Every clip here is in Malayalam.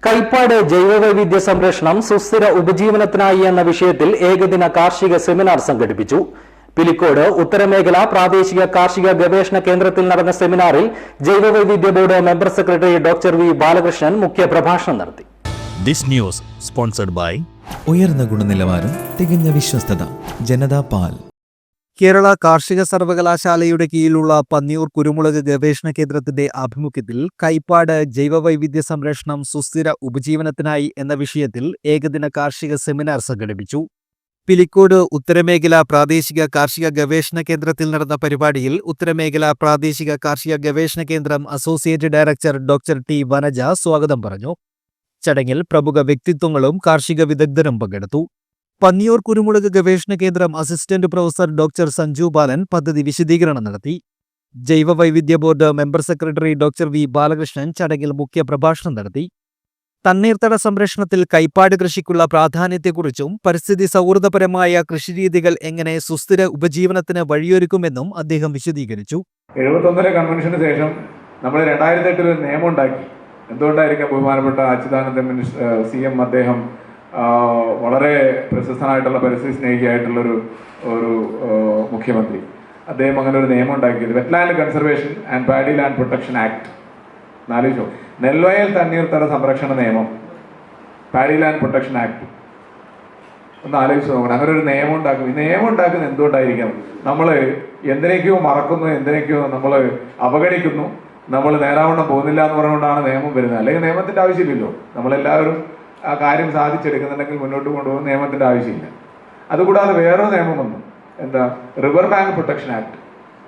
കൈപ്പാട് ജൈവവൈവിധ്യ സംരക്ഷണം സുസ്ഥിര ഉപജീവനത്തിനായി എന്ന വിഷയത്തിൽ ഏകദിന കാർഷിക സെമിനാർ സംഘടിപ്പിച്ചു. പിലിക്കോട് ഉത്തരമേഖല പ്രാദേശിക കാർഷിക ഗവേഷണ കേന്ദ്രത്തിൽ നടന്ന സെമിനാറിൽ ജൈവവൈവിധ്യ board member secretary doctor V Balakrishnan മുഖ്യപ്രഭാഷണം നടത്തി. ദിസ് ന്യൂസ് സ്പോൺസർഡ് ബൈ ഉയർന്ന ഗുണനിലവാരം, തികഞ്ഞ വിശ്വസ്തത, ജനതാ പാൽ. കേരള കാർഷിക സർവകലാശാലയുടെ കീഴിലുള്ള പന്നിയൂർ കുരുമുളക് ഗവേഷണ കേന്ദ്രത്തിന്റെ ആഭിമുഖ്യത്തിൽ കൈപ്പാട് ജൈവവൈവിധ്യ സംരക്ഷണം സുസ്ഥിര ഉപജീവനത്തിനായി എന്ന വിഷയത്തിൽ ഏകദിന കാർഷിക സെമിനാർ സംഘടിപ്പിച്ചു. പിലിക്കോട് ഉത്തരമേഖല പ്രാദേശിക കാർഷിക ഗവേഷണ കേന്ദ്രത്തിൽ നടന്ന പരിപാടിയിൽ ഉത്തരമേഖല പ്രാദേശിക കാർഷിക ഗവേഷണ കേന്ദ്രം associate director doctor T Vanaja സ്വാഗതം പറഞ്ഞു. ചടങ്ങിൽ പ്രമുഖ വ്യക്തിത്വങ്ങളും കാർഷിക വിദഗ്ധരും പങ്കെടുത്തു. പന്നിയൂർ കുരുമുളക് ഗവേഷണ കേന്ദ്രം assistant professor doctor Sanju Balan പദ്ധതി വിശദീകരണം നടത്തി. ജൈവവൈവിധ്യ board member secretary doctor V Balakrishnan ചടങ്ങിൽ മുഖ്യപ്രഭാഷണം നടത്തി. തണ്ണീർത്തട സംരക്ഷണത്തിൽ കൈപ്പാട് കൃഷിക്കുള്ള പ്രാധാന്യത്തെക്കുറിച്ചും പരിസ്ഥിതി സൗഹൃദപരമായ കൃഷിരീതികൾ എങ്ങനെ സുസ്ഥിര ഉപജീവനത്തിന് വഴിയൊരുക്കുമെന്നും അദ്ദേഹം വിശദീകരിച്ചു. 71 കൺവെൻഷന് ശേഷം നമ്മൾ 2008 ഒരു നിയമം ഉണ്ടാക്കി. എന്തുകൊണ്ടായിരിക്കാം ബഹുമാനപ്പെട്ട അച്യുതാനന്ദൻ CM അദ്ദേഹം വളരെ പ്രശസ്തനായിട്ടുള്ള പരിസ്ഥിതി സ്നേഹിയായിട്ടുള്ളൊരു മുഖ്യമന്ത്രി, അദ്ദേഹം അങ്ങനെ ഒരു നിയമം ഉണ്ടാക്കിയത് wetland conservation and paddy land protection act. എന്നാലോചിച്ചോ, നെൽവയൽ തണ്ണീർത്തട സംരക്ഷണ നിയമം, പാഡി ലാൻഡ് പ്രൊട്ടക്ഷൻ ആക്ട് ഒന്ന് ആലോചിച്ച് നോക്കണം. അങ്ങനെ ഒരു നിയമം ഉണ്ടാക്കും. ഈ നിയമം ഉണ്ടാക്കുന്നത് എന്തുകൊണ്ടായിരിക്കാം? നമ്മൾ എന്തിനേക്കോ മറക്കുന്നു, എന്തിനേക്കോ നമ്മൾ അവഗണിക്കുന്നു, നമ്മൾ നേരാവണ്ണം പോകുന്നില്ല എന്ന് പറഞ്ഞുകൊണ്ടാണ് നിയമം വരുന്നത്. അല്ലെങ്കിൽ നിയമത്തിൻ്റെ ആവശ്യമില്ലല്ലോ. നമ്മളെല്ലാവരും ആ കാര്യം സാധിച്ചെടുക്കുന്നുണ്ടെങ്കിൽ മുന്നോട്ട് കൊണ്ടുപോകുന്ന നിയമത്തിൻ്റെ ആവശ്യമില്ല. അതുകൂടാതെ വേറൊരു നിയമം വന്നു, എന്താ, റിവർ ബാങ്ക് പ്രൊട്ടക്ഷൻ ആക്ട്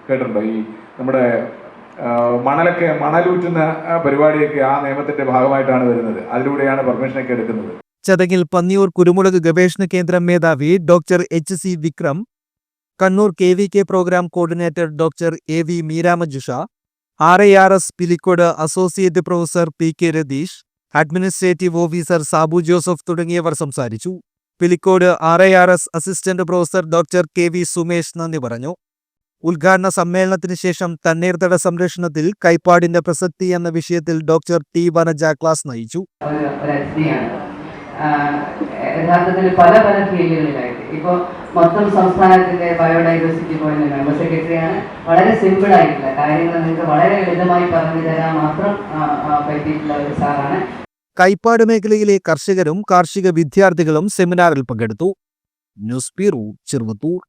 കേട്ടിട്ടുണ്ടോ? ഈ നമ്മുടെ മണലൂറ്റുന്ന പരിപാടിയൊക്കെ ആ നിയമത്തിന്റെ ഭാഗമായിട്ടാണ് വരുന്നത്. അതിലൂടെയാണ് പെർമിഷനൊക്കെ എടുക്കുന്നത്. ചടങ്ങിൽ പന്നിയൂർ കുരുമുളക് ഗവേഷണ കേന്ദ്രം മേധാവി doctor HC Vikram, Kannur KVK program coordinator doctor AV Meeramajusha, RIRS Pilicode associate professor PK Ratheesh, administrative officer Sabu Joseph തുടങ്ങിയവർ സംസാരിച്ചു. Pilicode RIRS assistant professor doctor KV Sumesh നന്ദി പറഞ്ഞു. ഉദ്ഘാടന സമ്മേളനത്തിന് ശേഷം തണ്ണീർത്തട സംരക്ഷണത്തിൽ കൈപ്പാടിന്റെ പ്രസക്തി എന്ന വിഷയത്തിൽ ഡോക്ടർ ടി വനജ ക്ലാസ് നയിച്ചു. യഥാർത്ഥത്തിൽ പല ഫീൽഡുകളിലായിട്ട് ഇപ്പോൾ മൊത്തം സംസ്ഥാനത്തിന്റെ ബയോഡൈവേഴ്സിറ്റി ബോർഡിന്റെ മെമ്പർ സെക്രട്ടറിയാണ്. വളരെ സിമ്പിൾ ആയിട്ടുള്ള കാര്യങ്ങൾ നിങ്ങൾക്ക് വളരെ ലളിതമായി പറഞ്ഞു തരാൻ മാത്രം പറ്റിയിട്ടുള്ള ഒരു സാറാണ്. കൈപ്പാട് മേഖലയിലെ കർഷകരും കാർഷിക വിദ്യാർത്ഥികളും സെമിനാറിൽ പങ്കെടുത്തു. News bureau, Cheruvathur.